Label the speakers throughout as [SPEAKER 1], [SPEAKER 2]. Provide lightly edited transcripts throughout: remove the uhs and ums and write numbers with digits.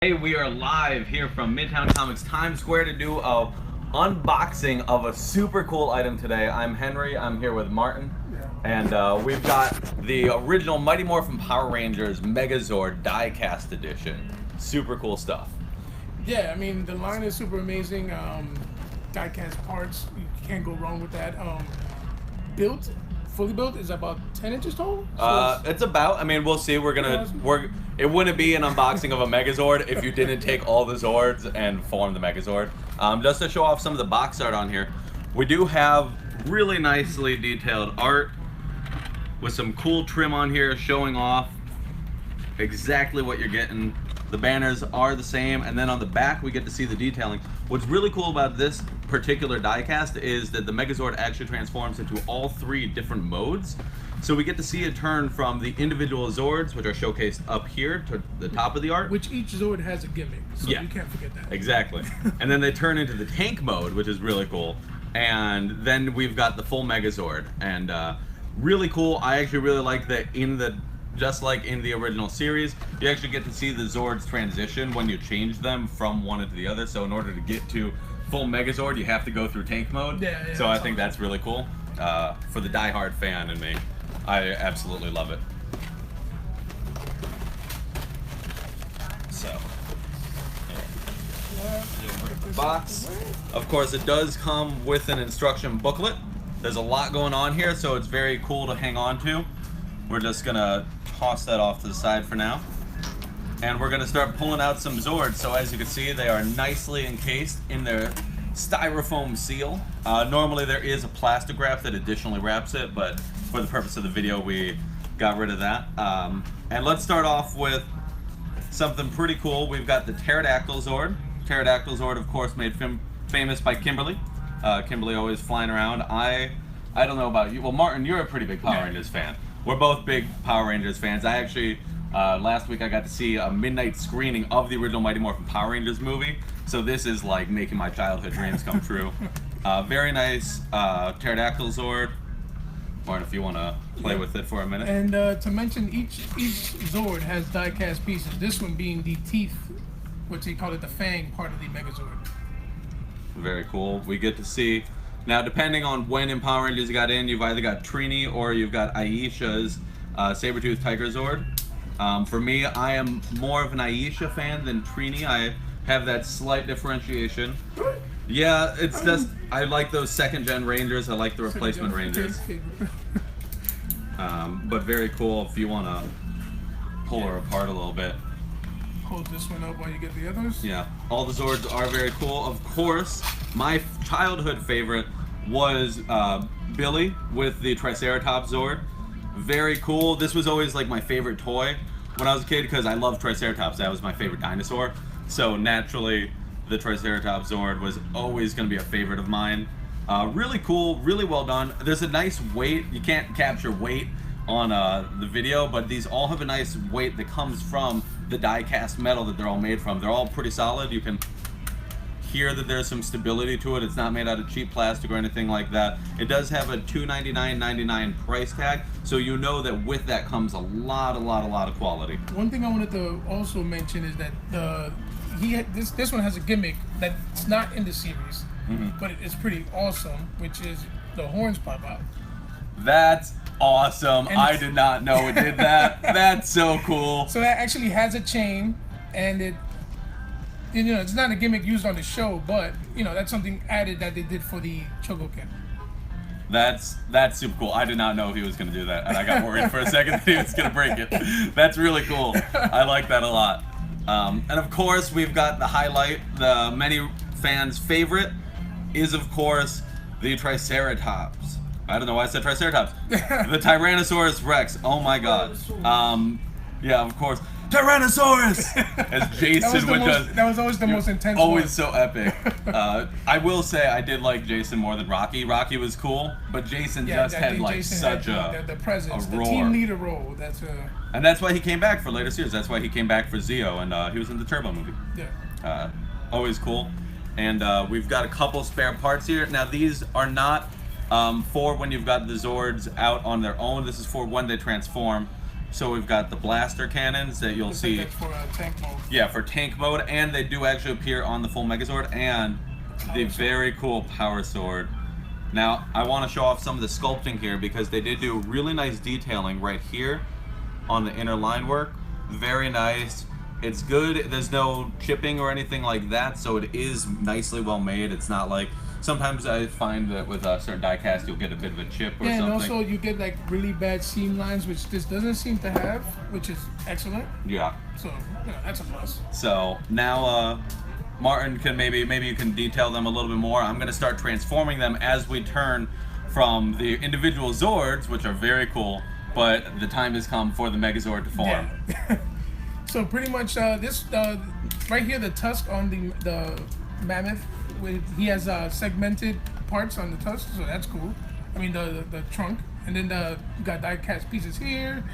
[SPEAKER 1] Hey, we are live here from Midtown Comics Times Square to do a unboxing of a super cool item today. I'm Henry, I'm here with Martin, and we've got the original Mighty Morphin Power Rangers Megazord die-cast edition. Super cool stuff.
[SPEAKER 2] Yeah, I mean, the line is super amazing. Die-cast parts, you can't go wrong with that. Fully built, is about 10 inches tall?
[SPEAKER 1] It's about, I mean, we'll see. It wouldn't be an unboxing of a Megazord if you didn't take all the Zords and form the Megazord. Just to show off some of the box art on here, we do have really nicely detailed art with some cool trim on here showing off exactly what you're getting. The banners are the same, and then on the back we get to see the detailing. What's really cool about this particular diecast is that the Megazord actually transforms into all three different modes. So we get to see it turn from the individual Zords, which are showcased up here to the top of the art.
[SPEAKER 2] Which each Zord has a gimmick, so
[SPEAKER 1] Yeah,
[SPEAKER 2] you can't forget that.
[SPEAKER 1] Exactly. And then they turn into the tank mode, which is really cool. And then we've got the full Megazord. And really cool. I actually really like that just like in the original series, you actually get to see the Zords transition when you change them from one into the other. So in order to get to full Megazord, you have to go through tank mode.
[SPEAKER 2] Yeah,
[SPEAKER 1] so I think that's really cool. For the diehard fan in me, I absolutely love it. So, box. Of course, it does come with an instruction booklet. There's a lot going on here, so it's very cool to hang on to. We're just gonna toss that off to the side for now. And we're gonna start pulling out some Zords. So as you can see, they are nicely encased in their styrofoam seal. Normally there is a plastic wrap that additionally wraps it, but for the purpose of the video, we got rid of that. And let's start off with something pretty cool. We've got the Pterodactyl Zord. Pterodactyl Zord, of course, made famous by Kimberly. Kimberly always flying around. I don't know about you. Well, Martin, you're a pretty big Power Rangers fan. We're both big Power Rangers fans. I actually, last week I got to see a midnight screening of the original Mighty Morphin Power Rangers movie. So this is like making my childhood dreams come true. Very nice Pterodactyl Zord. Martin, if you want to play with it for a minute.
[SPEAKER 2] And to mention, each Zord has die-cast pieces. This one being the teeth, what they call it, the fang part of the Megazord.
[SPEAKER 1] Very cool. We get to see. Now, depending on when in Power Rangers you got in, you've either got Trini or you've got Aisha's Saber-Tooth Tiger Zord. For me, I am more of an Aisha fan than Trini. I have that slight differentiation. Yeah, it's just, I like those second-gen Rangers. I like the replacement Rangers. But very cool if you want to pull her apart a little bit.
[SPEAKER 2] Hold this one up while you get the others.
[SPEAKER 1] Yeah, all the Zords are very cool. Of course, my childhood favorite was Billy with the Triceratops Zord. Very cool. This was always like my favorite toy when I was a kid because I loved Triceratops. That was my favorite dinosaur. So naturally, the Triceratops Zord was always going to be a favorite of mine. Really cool, really well done. There's a nice weight. You can't capture weight on the video, but these all have a nice weight that comes from the die-cast metal that they're all made from. They're all pretty solid. You can hear that there's some stability to it. It's not made out of cheap plastic or anything like that. It does have a $299.99 price tag, so you know that with that comes a lot of quality.
[SPEAKER 2] One thing I wanted to also mention is that this one has a gimmick that's not in the series, but it's pretty awesome, which is the horns pop out.
[SPEAKER 1] That's awesome. I did not know it did that. That's so cool.
[SPEAKER 2] So that actually has a chain, and it's not a gimmick used on the show, but that's something added that they did for the Chogokin.
[SPEAKER 1] That's super cool. I did not know he was going to do that, and I got worried for a second that he was going to break it. That's really cool. I like that a lot. And of course, we've got the highlight. The many fans' favorite is, of course, the Triceratops. I don't know why I said Triceratops. The Tyrannosaurus Rex. Oh my god. Yeah, of course. Tyrannosaurus! As Jason would do.
[SPEAKER 2] That was always the most intense
[SPEAKER 1] Always
[SPEAKER 2] one.
[SPEAKER 1] so epic. I will say I did like Jason more than Rocky. Rocky was cool, but Jason had like
[SPEAKER 2] Jason
[SPEAKER 1] such
[SPEAKER 2] had the presence,
[SPEAKER 1] a
[SPEAKER 2] the
[SPEAKER 1] roar.
[SPEAKER 2] team leader role.
[SPEAKER 1] And that's why he came back for later series. That's why he came back for Zeo, and he was in the Turbo movie.
[SPEAKER 2] Yeah.
[SPEAKER 1] Always cool. And we've got a couple spare parts here. Now these are not for when you've got the Zords out on their own. This is for when they transform. So we've got the blaster cannons that you'll
[SPEAKER 2] Looks like
[SPEAKER 1] see.
[SPEAKER 2] that's for tank mode.
[SPEAKER 1] Yeah, for tank mode, and they do actually appear on the full Megazord, and the very cool power sword. Now, I want to show off some of the sculpting here because they did do really nice detailing right here on the inner line work. Very nice. It's good. There's no chipping or anything like that, so it is nicely well made. It's not like sometimes I find that with certain die cast you'll get a bit of a chip or
[SPEAKER 2] Yeah,
[SPEAKER 1] something.
[SPEAKER 2] and also you get like really bad seam lines, which this doesn't seem to have, which is excellent.
[SPEAKER 1] Yeah.
[SPEAKER 2] So that's a plus.
[SPEAKER 1] So now, Martin, can maybe you can detail them a little bit more. I'm gonna start transforming them as we turn from the individual Zords, which are very cool, but the time has come for the Megazord to form.
[SPEAKER 2] Yeah. So pretty much this right here, the tusk on the mammoth, he has segmented parts on the tusk, so that's cool. I mean the trunk, and then you got die cast pieces here.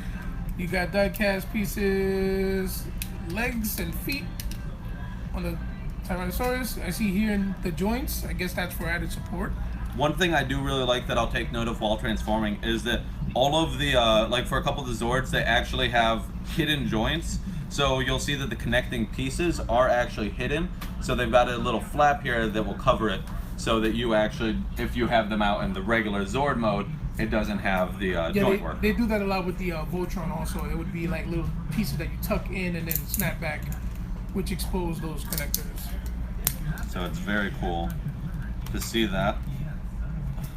[SPEAKER 2] You got die cast pieces, legs and feet on the Tyrannosaurus. I see here in the joints. I guess that's for added support.
[SPEAKER 1] One thing I do really like that I'll take note of while transforming is that all of the, like for a couple of the Zords, they actually have hidden joints. So you'll see that the connecting pieces are actually hidden. So they've got a little flap here that will cover it so that you actually, if you have them out in the regular Zord mode, it doesn't have the joint work.
[SPEAKER 2] They do that a lot with the Voltron also. It would be like little pieces that you tuck in and then snap back, which expose those connectors.
[SPEAKER 1] So it's very cool to see that.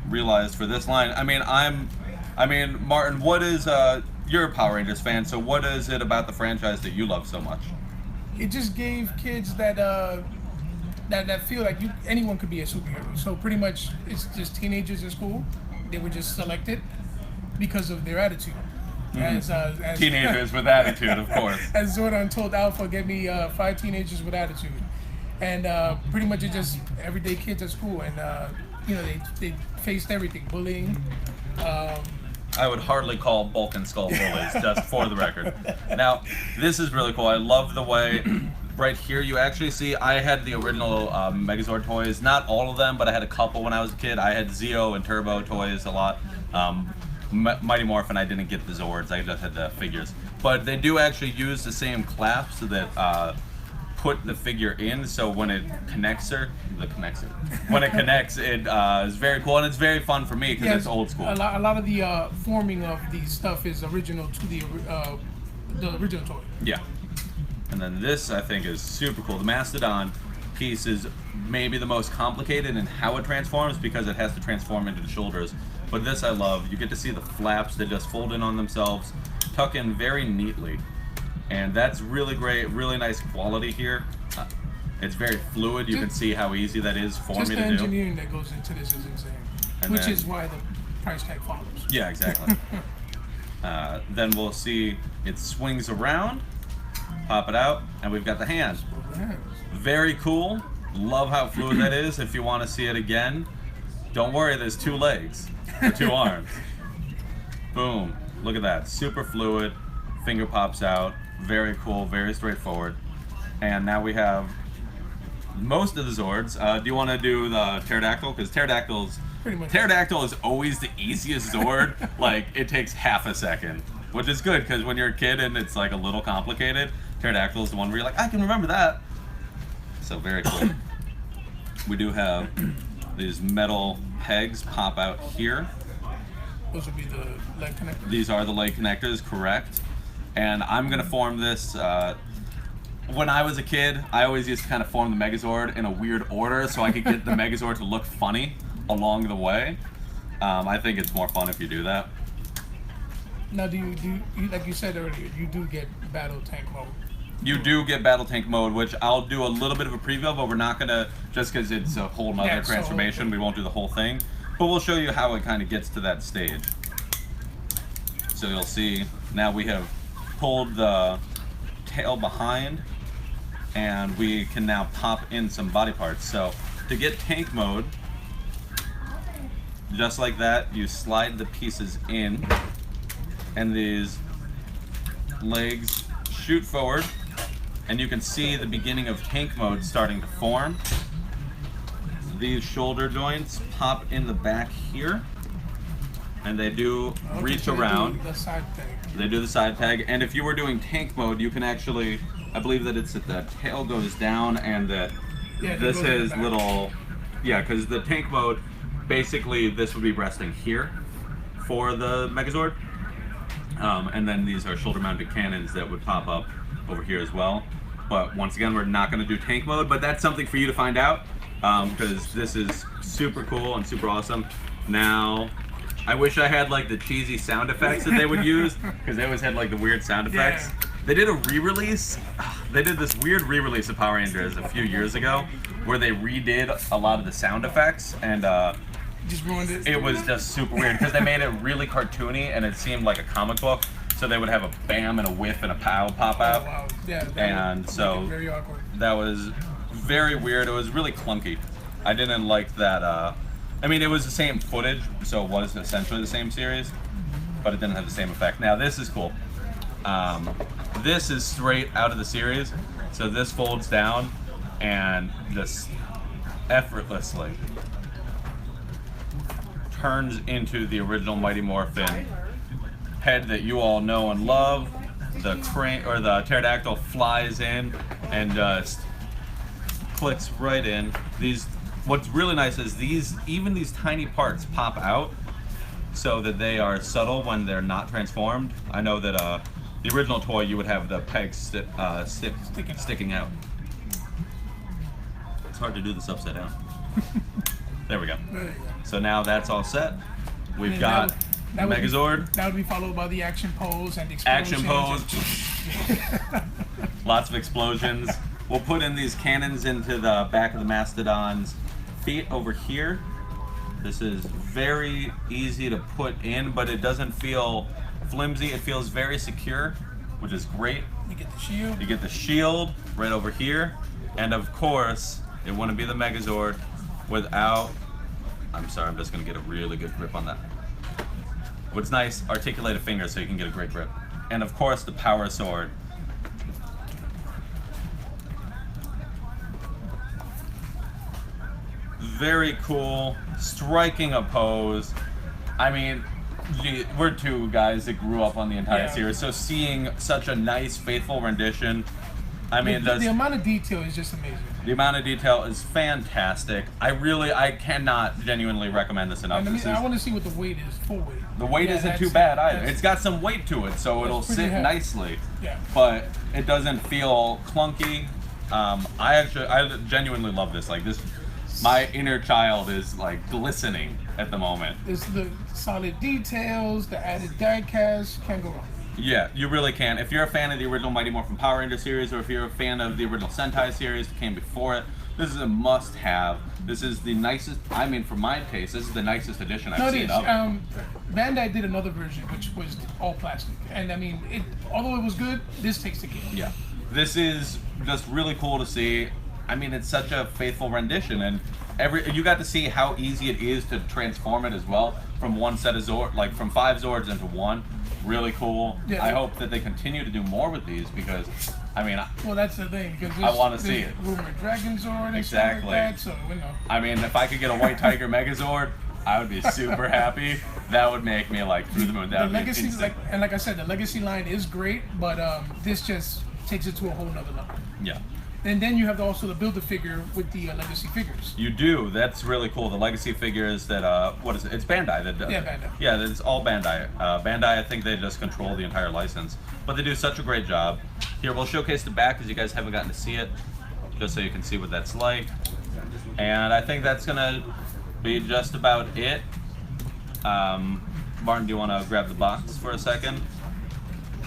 [SPEAKER 1] Realized for this line, I mean, Martin, what is, you're a Power Rangers fan, so what is it about the franchise that you love so much?
[SPEAKER 2] It just gave kids that that feel like anyone could be a superhero. So pretty much it's just teenagers in school. They were just selected because of their attitude. As
[SPEAKER 1] Teenagers with attitude, of course.
[SPEAKER 2] As Zordon told Alpha, get me 5 teenagers with attitude. And pretty much it's just everyday kids at school, and they faced everything, bullying.
[SPEAKER 1] I would hardly call Bulk and Skull bullies, just for the record. Now, this is really cool. I love the way right here you actually see, I had the original Megazord toys. Not all of them, but I had a couple when I was a kid. I had Zeo and Turbo toys a lot. Mighty Morphin, I didn't get the Zords. I just had the figures. But they do actually use the same clasps that put the figure in, so when it connects when it connects, it is very cool, and it's very fun for me because it's old school.
[SPEAKER 2] A lot of the forming of the stuff is original to the original toy.
[SPEAKER 1] Yeah. And then this, I think, is super cool. The Mastodon piece is maybe the most complicated in how it transforms because it has to transform into the shoulders. But this I love. You get to see the flaps that just fold in on themselves, tuck in very neatly. And that's really great, really nice quality here. It's very fluid. You can see how easy that is for me to do.
[SPEAKER 2] Just the engineering that goes into this is insane, which is why the price tag follows.
[SPEAKER 1] Yeah, exactly. Then we'll see it swings around, pop it out, and we've got the hand. Very cool. Love how fluid that is. If you want to see it again, don't worry, there's 2 legs, or 2 arms. Boom. Look at that. Super fluid. Finger pops out. Very cool, very straightforward. And now we have most of the Zords. Do you want to do the Pterodactyl? Because Pterodactyl is always the easiest Zord. Like, it takes half a second, which is good because when you're a kid and it's like a little complicated, Pterodactyl is the one where you're like, I can remember that. So very cool. We do have these metal pegs pop out here.
[SPEAKER 2] Those would be the leg connectors.
[SPEAKER 1] These are the leg connectors, correct. And I'm gonna form this. When I was a kid, I always used to kind of form the Megazord in a weird order so I could get the Megazord to look funny along the way. I think it's more fun if you do that.
[SPEAKER 2] Now, do you like you said earlier, you do get battle tank mode?
[SPEAKER 1] You do get battle tank mode, which I'll do a little bit of a preview of, but we're not gonna, just because it's a whole nother transformation, we won't do the whole thing. But we'll show you how it kind of gets to that stage. So you'll see, now we have pulled the tail behind, and we can now pop in some body parts. So to get tank mode, just like that, you slide the pieces in, and these legs shoot forward, and you can see the beginning of tank mode starting to form. These shoulder joints pop in the back here, and they do reach around.
[SPEAKER 2] The side tag.
[SPEAKER 1] They do the side tag, and if you were doing tank mode, you can actually, I believe that it's that the tail goes down and that this is little, because the tank mode, basically this would be resting here for the Megazord, and then these are shoulder mounted cannons that would pop up over here as well. But once again, we're not going to do tank mode, but that's something for you to find out, because this is super cool and super awesome. Now, I wish I had like the cheesy sound effects that they would use, because they always had like the weird sound effects.
[SPEAKER 2] Yeah.
[SPEAKER 1] They did a re-release. They did this weird re-release of Power Rangers a few years ago, where they redid a lot of the sound effects, and
[SPEAKER 2] just ruined it.
[SPEAKER 1] it was just super weird because they made it really cartoony and it seemed like a comic book. So they would have a bam and a whiff and a pow pop out.
[SPEAKER 2] Oh, wow. Yeah,
[SPEAKER 1] And so
[SPEAKER 2] very awkward.
[SPEAKER 1] that was very weird. It was really clunky. I didn't like that. I mean, it was the same footage, so it was essentially the same series, but it didn't have the same effect. Now this is cool. This is straight out of the series, so this folds down and just effortlessly turns into the original Mighty Morphin head that you all know and love. The crane or the pterodactyl flies in and just clicks right in. What's really nice is even these tiny parts pop out so that they are subtle when they're not transformed. I know that the original toy, you would have the pegs sticking out. It's hard to do this upside down. There we go. So now that's all set. We've got Megazord.
[SPEAKER 2] That would be followed by the action pose and the explosions.
[SPEAKER 1] Action pose. Lots of explosions. We'll put in these cannons into the back of the Mastodon's feet over here. This is very easy to put in, but it doesn't feel flimsy. It feels very secure, which is great.
[SPEAKER 2] You get the shield.
[SPEAKER 1] You get the shield right over here. And of course, it wouldn't be the Megazord without, I'm sorry, I'm just gonna get a really good grip on that. What's nice, articulated fingers so you can get a great grip. And of course, the power sword. Very cool, striking a pose. I mean, we're two guys that grew up on the entire series, so seeing such a nice, faithful rendition, I mean,
[SPEAKER 2] the amount of detail is just amazing.
[SPEAKER 1] The amount of detail is fantastic. I cannot genuinely recommend this enough.
[SPEAKER 2] I want to see what the weight is, full weight.
[SPEAKER 1] The weight isn't too bad either. It's got some weight to it, so it'll sit nicely.
[SPEAKER 2] Yeah.
[SPEAKER 1] But it doesn't feel clunky. I genuinely love this. Like this, my inner child is like glistening at the moment.
[SPEAKER 2] It's the solid details, the added die cast, can't go wrong.
[SPEAKER 1] Yeah, you really can. If you're a fan of the original Mighty Morphin Power Ranger series, or if you're a fan of the original Sentai series that came before it, this is a must-have. This is the nicest, I mean, for my taste, this is the nicest edition I've seen of it.
[SPEAKER 2] Bandai did another version, which was all plastic. And I mean, although it was good, this takes the cake.
[SPEAKER 1] Yeah. This is just really cool to see. I mean, it's such a faithful rendition, and you got to see how easy it is to transform it as well from one set of Zord, like from 5 Zords into one. Really cool. Yeah. I hope that they continue to do more with these because, I mean,
[SPEAKER 2] well, that's the thing because
[SPEAKER 1] I want to see it.
[SPEAKER 2] Rumored Dragon Zord,
[SPEAKER 1] exactly.
[SPEAKER 2] Like that, so you know.
[SPEAKER 1] I mean, if I could get a White Tiger Megazord, I would be super happy. That would make me like through the moon. That would
[SPEAKER 2] legacy, like I said, the legacy line is great, but this just takes it to a whole nother level.
[SPEAKER 1] Yeah.
[SPEAKER 2] And then you have also the Build-A-Figure with the legacy figures.
[SPEAKER 1] You do. That's really cool. The legacy figures that, what is it? It's Bandai that does.
[SPEAKER 2] Yeah, Bandai.
[SPEAKER 1] Yeah, it's all Bandai. Bandai, I think they just control the entire license. But they do such a great job. Here, we'll showcase the back because you guys haven't gotten to see it, just so you can see what that's like. And I think that's going to be just about it. Martin, do you want to grab the box for a second?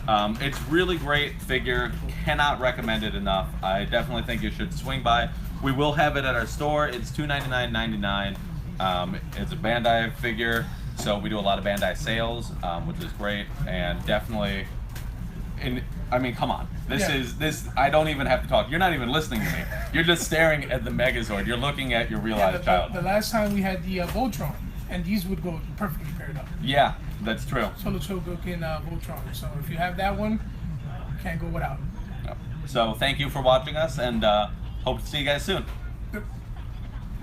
[SPEAKER 1] It's really great figure. Cannot recommend it enough. I definitely think you should swing by. We will have it at our store. It's $299.99. It's a Bandai figure, so we do a lot of Bandai sales, which is great. And definitely, I mean, come on. This. I don't even have to talk. You're not even listening to me. You're just staring at the Megazord. You're looking at your realized child.
[SPEAKER 2] The last time we had the Voltron, and these would go perfectly paired up.
[SPEAKER 1] Yeah, that's true.
[SPEAKER 2] Solo Chogokin Voltron. So if you have that one, can't go without.
[SPEAKER 1] So thank you for watching us, and hope to see you guys soon.